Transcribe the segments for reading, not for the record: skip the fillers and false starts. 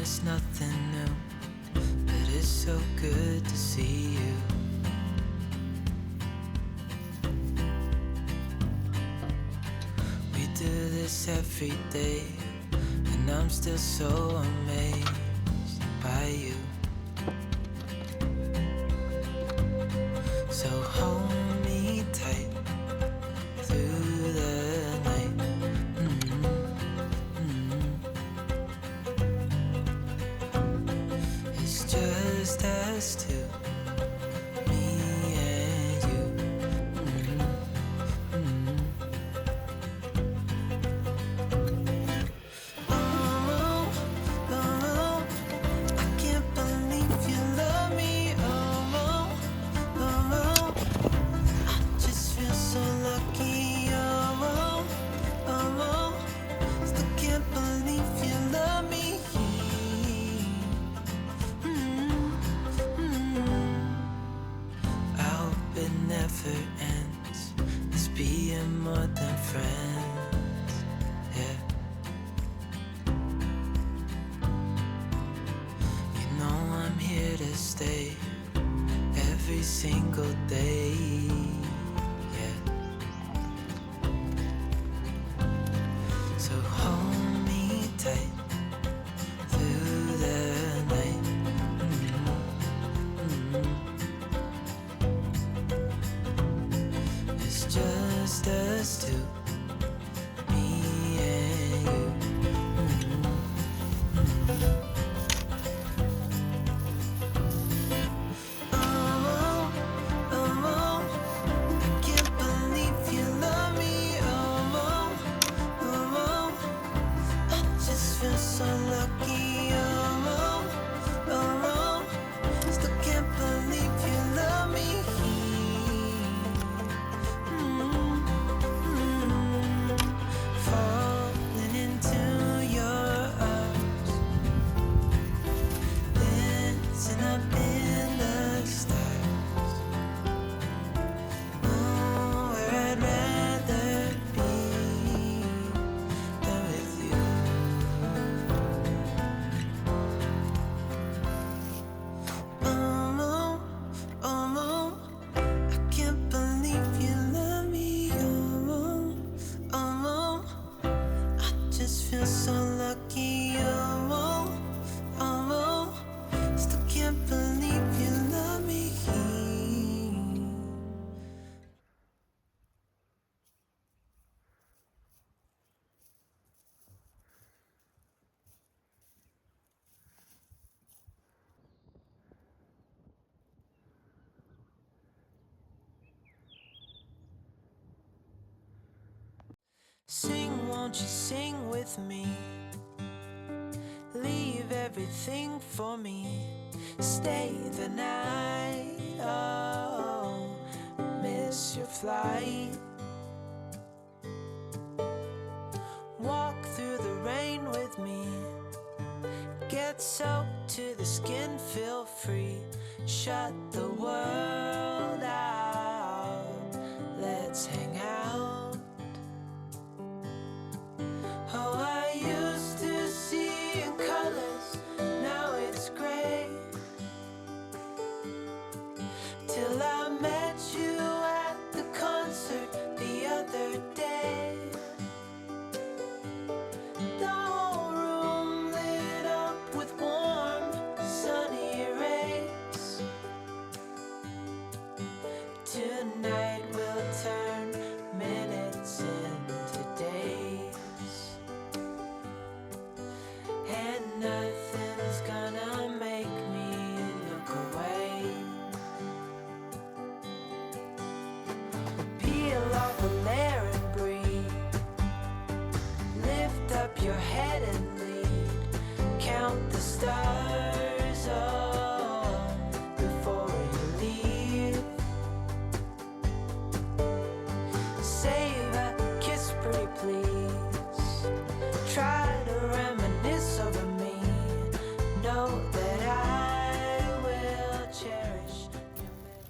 it's nothing new, but it's so good to see you. We do this every day, and I'm still so amazed by you. So hold me tight through the night. It's just us two, me and you. Oh, oh, I can't believe you love me. Oh, oh, I just feel so lucky. Oh, oh, still can't believe you love me. I hope it never ends, this being more than friends, yeah. You know I'm here to stay every single day, yeah. So hold me tight through the night. It's just us two, me and you. Oh, oh, I can't believe you love me. Oh, oh, I just feel so lucky. Oh, oh, still can't believe you love me. Falling into your arms, dancing up in the stars. Where I'd rather be than with you. Oh, I can't believe you love me. Oh, I just feel so lucky. Oh, still can't believe you love me. Sing, won't you sing with me? Leave everything for me. Stay the night. Oh, miss your flight. Walk through the rain with me. Get soaked to the skin, feel free. Shut the world out. Let's hang out. Oh, I used to see in colors, now it's gray. Till I met you at the concert the other day. The whole room lit up with warm, sunny rays. Tonight we'll turn minutes into days, and nothing's gonna make me look away. Peel off a layer and breathe. Lift up your head and lead. Count the stars, oh, before you leave. Save a kiss, pretty please. Try to reminisce over me. Know that I will cherish your memory.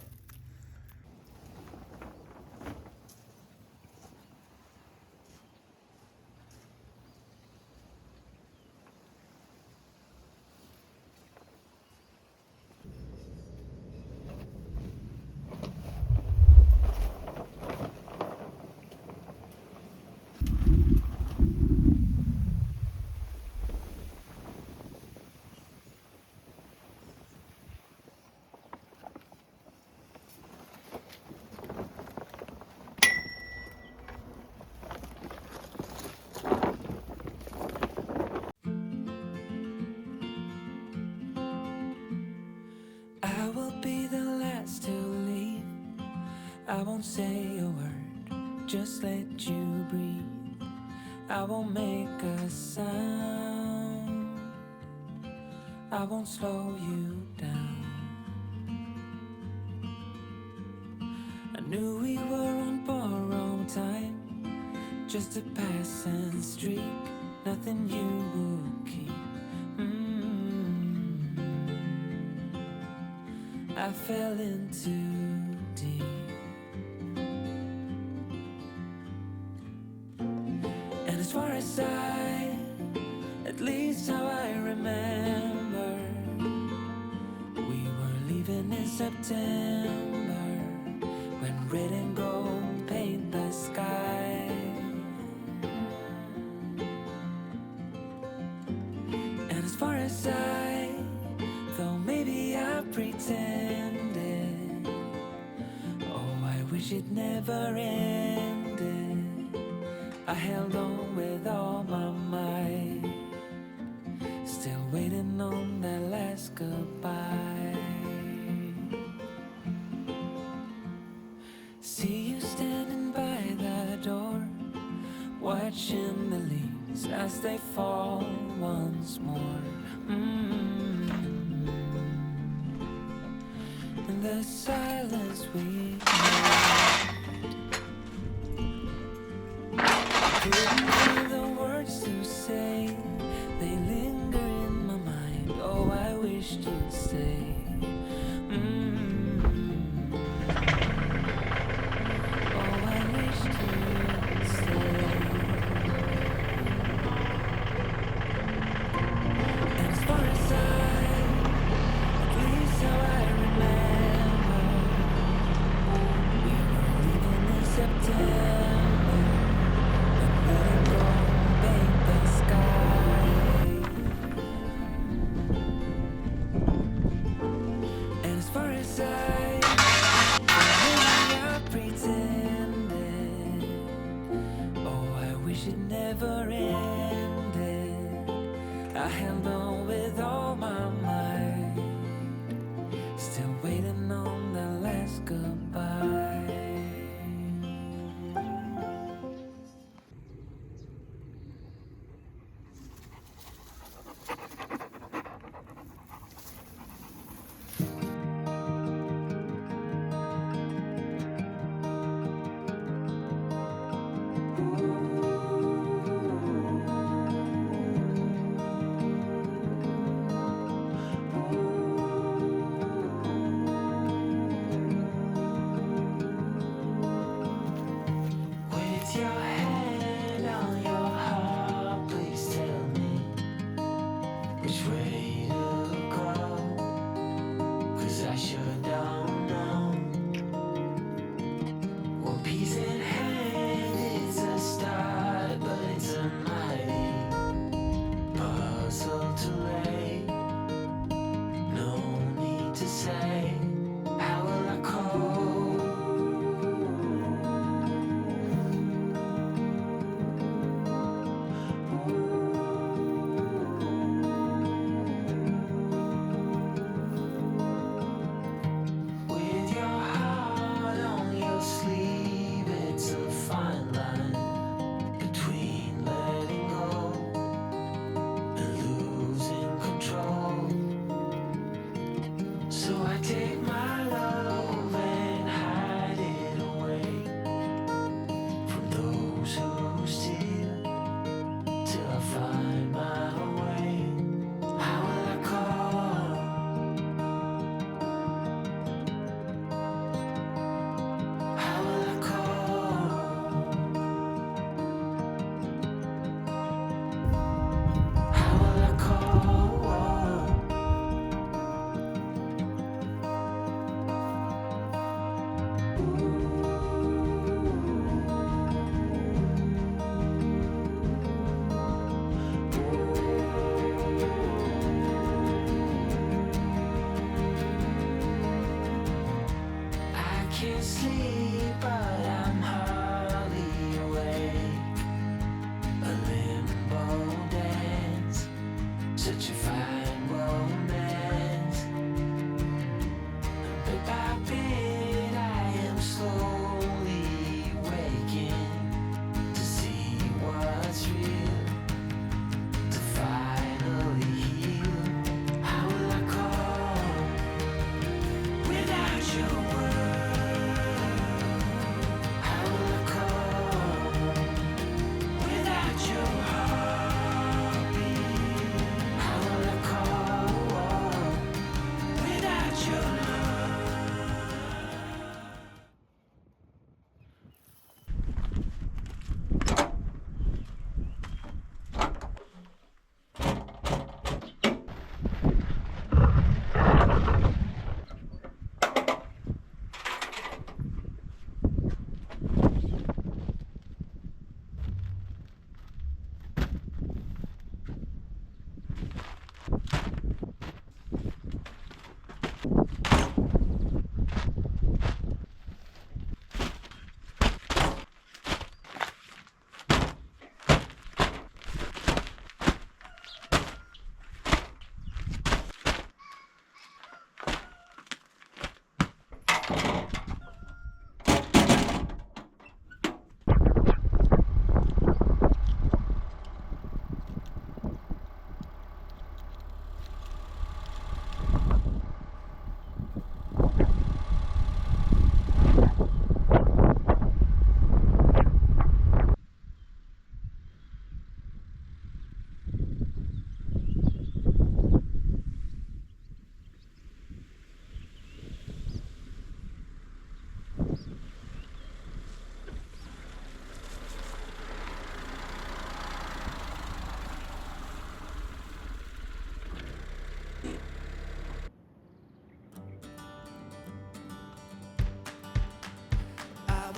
be the last to leave. I won't say a word, just let you breathe. I won't make a sound, I won't slow you down. I knew we were on borrowed time, just a passing streak, nothing you would keep. I fell in too deep. And as far as at least how I remember, we were leaving in September, when red and gold paint the sky. And as far as though maybe I pretended, oh, I wish it never ended. I held on with all my might, still waiting on that last goodbye. See you standing by the door, watching the leaves as they fall once more. In the silence we made, couldn't find the words to say. They linger in my mind. Oh, I wished you'd stay. Oh, I wished you'd stay. And as far as at least how I remember, we were leaving in September, when red and gold paint the sky. And as far as maybe I pretended, oh, I wish it never ended. I held on with all my might, still waiting on the last goodbye.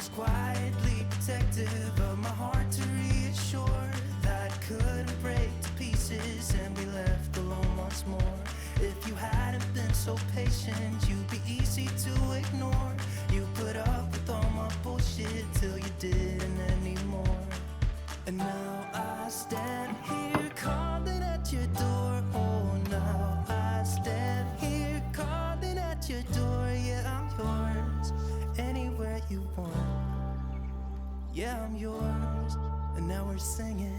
was quietly protective of my heart to reassure that it couldn't break to pieces and be left alone once more. If you hadn't been so patient, you'd be easy to ignore. You put up with all my bullshit till you didn't anymore. And now I stand here calling at your door. Oh, now I stand here calling at your door. Yeah, I'm yours, anywhere you want. Yeah, I'm yours, and now we're singing.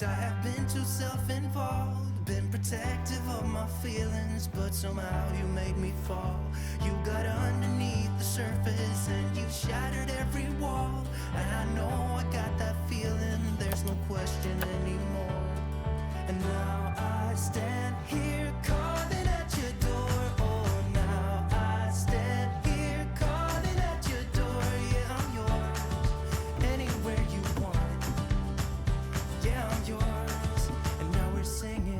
I have been too self-involved, been protective of my feelings, but somehow you made me fall. You got underneath the surface and you shattered every wall. And I know I got that feeling, there's no question anymore. And now I stand here calling at your door. Oh, now I stand here calling at your door. Yeah, I'm yours, anywhere you want. Yeah, I'm yours, and now we're singing.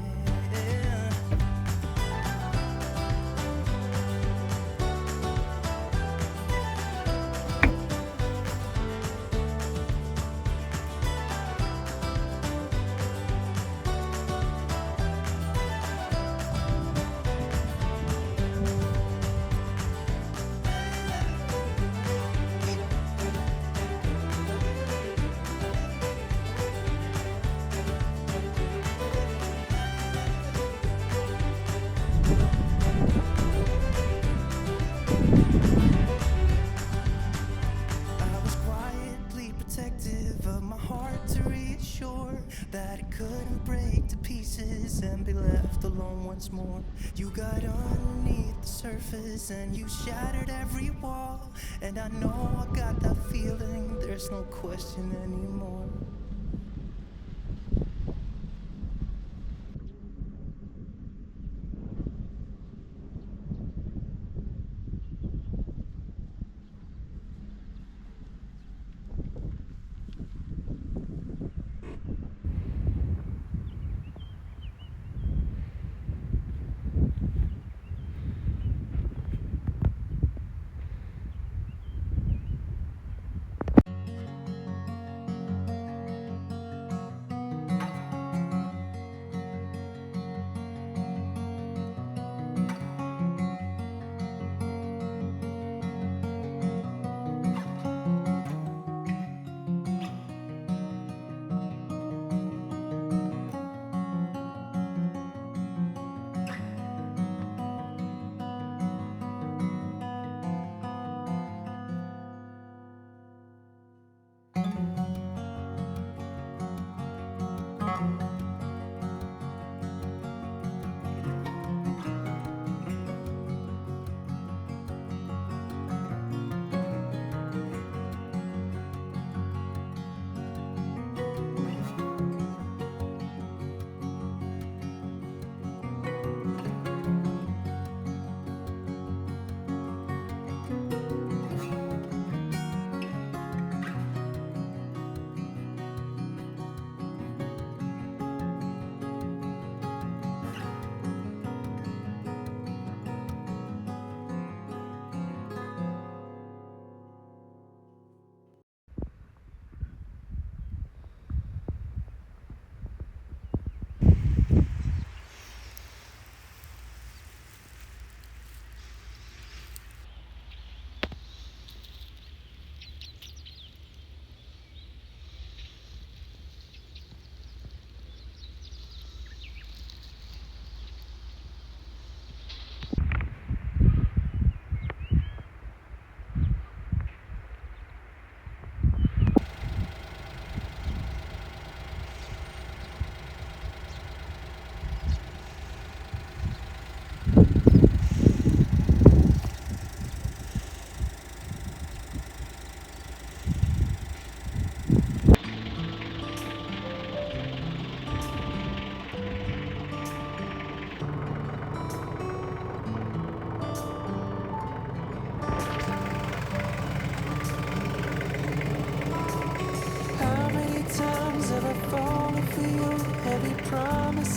Of my heart to reassure that it couldn't break to pieces and be left alone once more. You got underneath the surface and you shattered every wall. And I know I got that feeling, there's no question anymore.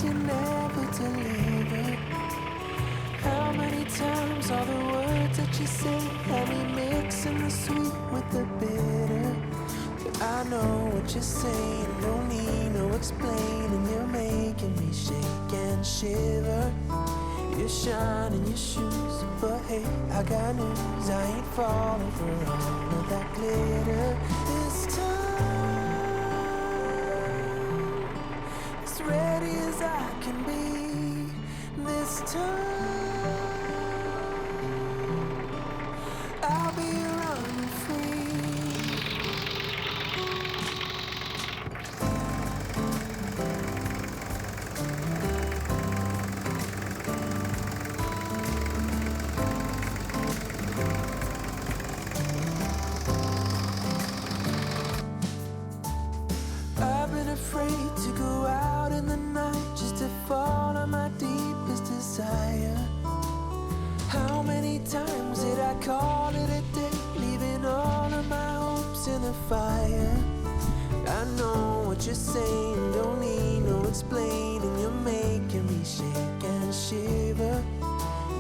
promise you never deliver. How many times all the words that you say have me mixing the sweet with the bitter? But I know what you're saying, don't need no explaining. You're making me shake and shiver. You're shining your shoes, but hey, I got news. I ain't falling for all of that glitter this time. As ready as I can be this time. I'll be running free. I've been afraid to go out in the night just to fall on my deepest desire. How many times did I call it a day, leaving all of my hopes in the fire? I know what you're saying, don't need no explaining. You're making me shake and shiver.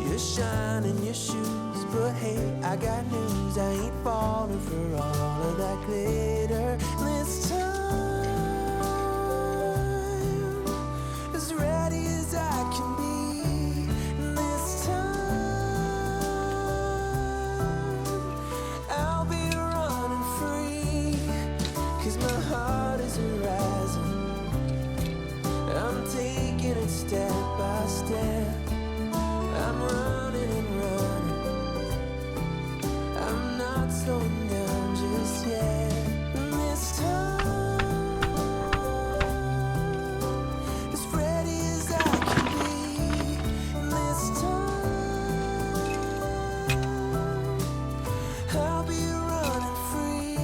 You're shining your shoes, but hey, I got news. I ain't falling for all of that glitter this time. As ready as I can be this time. I'll be running free, 'cause my heart is rising. I'm taking it step by step. I'm running and running. I'm not slowing down just yet. And this time, as ready as I can be. And this time, I'll be running free.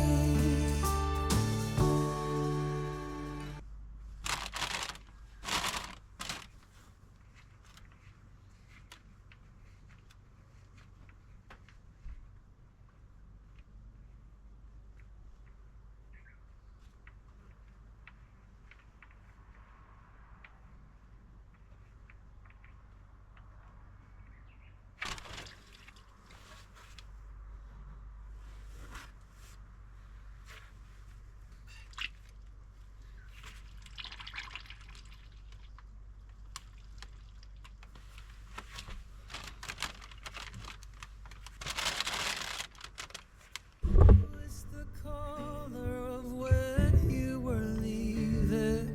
What's the color of when you were leaving?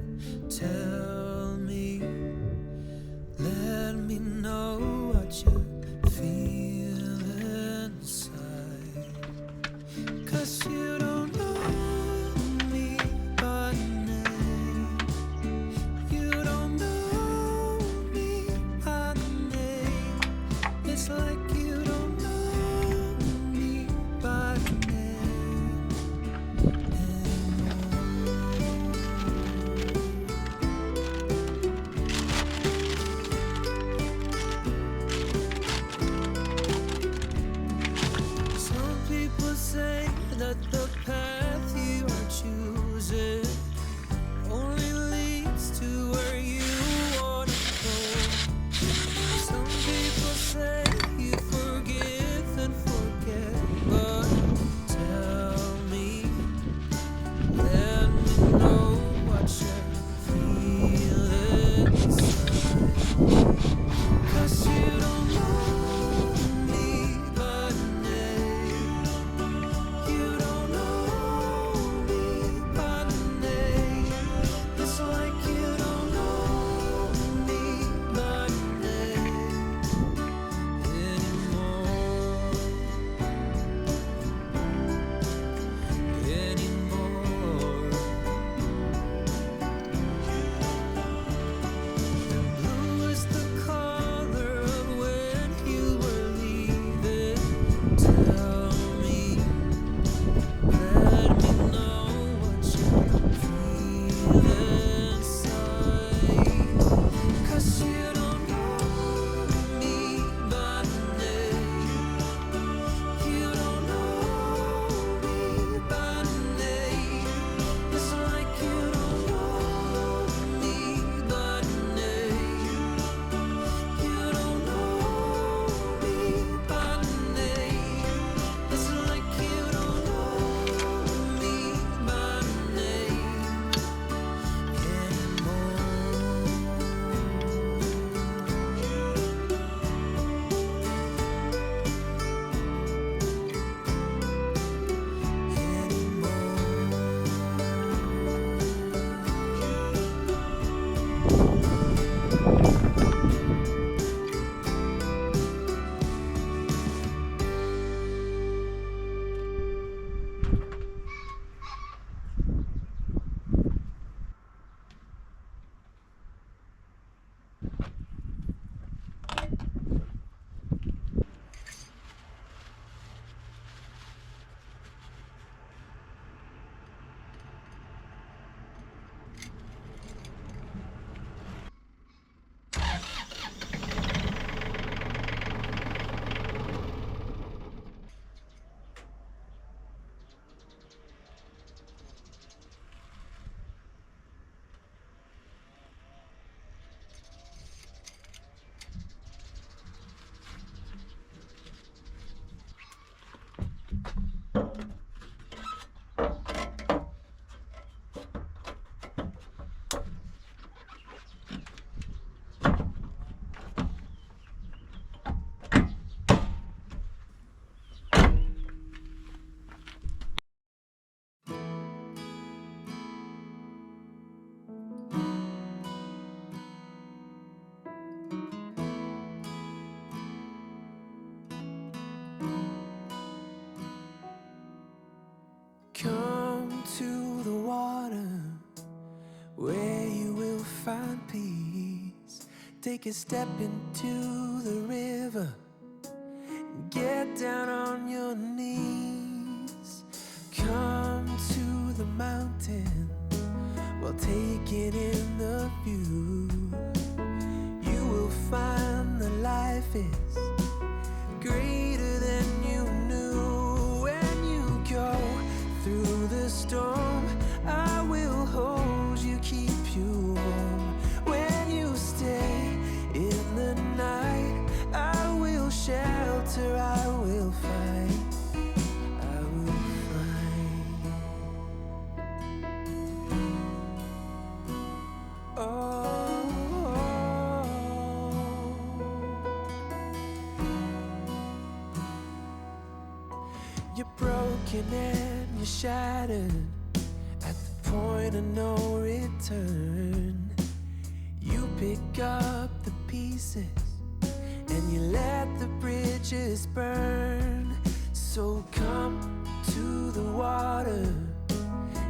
Tell me, let me know what you feel inside. 'Cause you don't know me by name. You don't know me by name. It's like you don't know me by name anymore. Some people say that the path you are choosing only leads to where you wanna go. Some people say you forever peace. Take a step into the river, get down on your knees. Come to the mountain while taking in the view. You will find that life is greater than you knew. When you go through the storm, I will hold you, keep you warm. When you stay in the night, I will shelter, I will fight, I will fight. Oh, you're broken and you're shattered at the point of no return. You pick up the pieces and you let the bridges burn. So come to the water,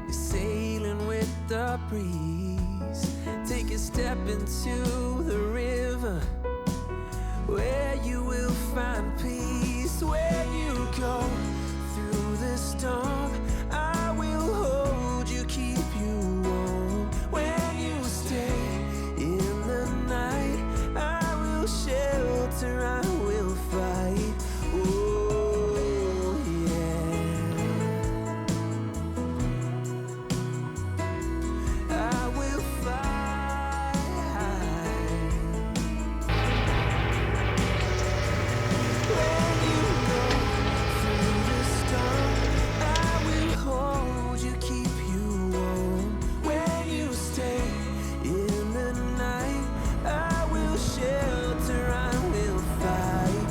you're sailing with the breeze. Take a step into the river, where you will find peace. When you go through the storm, I will hold you, keep you warm. When you stay in the night, I will shelter, I will fight. Oh yeah, I will fight. When you go through the storm, I will hold you, keep you warm. When you stay in the night, I will shelter, I will fight,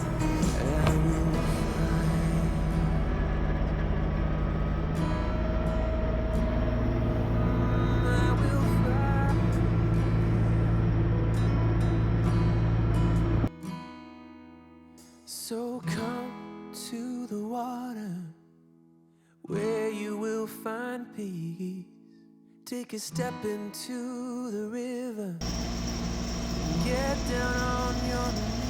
I will fight. I will fight. So come to the water, where you will find peace. Take a step into the river, get down on your knees.